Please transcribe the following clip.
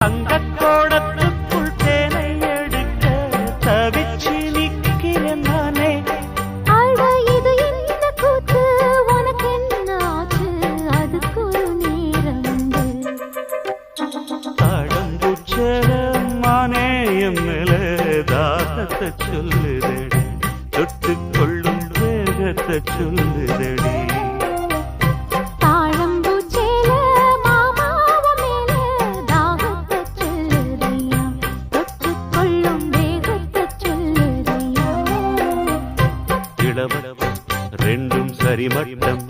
தங்கக்கோடத்துக்குள் தேனை எடுக்க தவிச்சு நிக்கிறேன் நானே. அட இது என்ன கூத்து, உனக்கு என்ன ஆச்சு, அதுக்கு ஒரு நேரம். தாழம்பூச்சல மானே எம்மேல தாகத்தை சொல்லுதடி, தொட்டுக் கொள்ளும் வேகத்தை சொல்லுதடி. ரெண்டும் சரிமட்டம்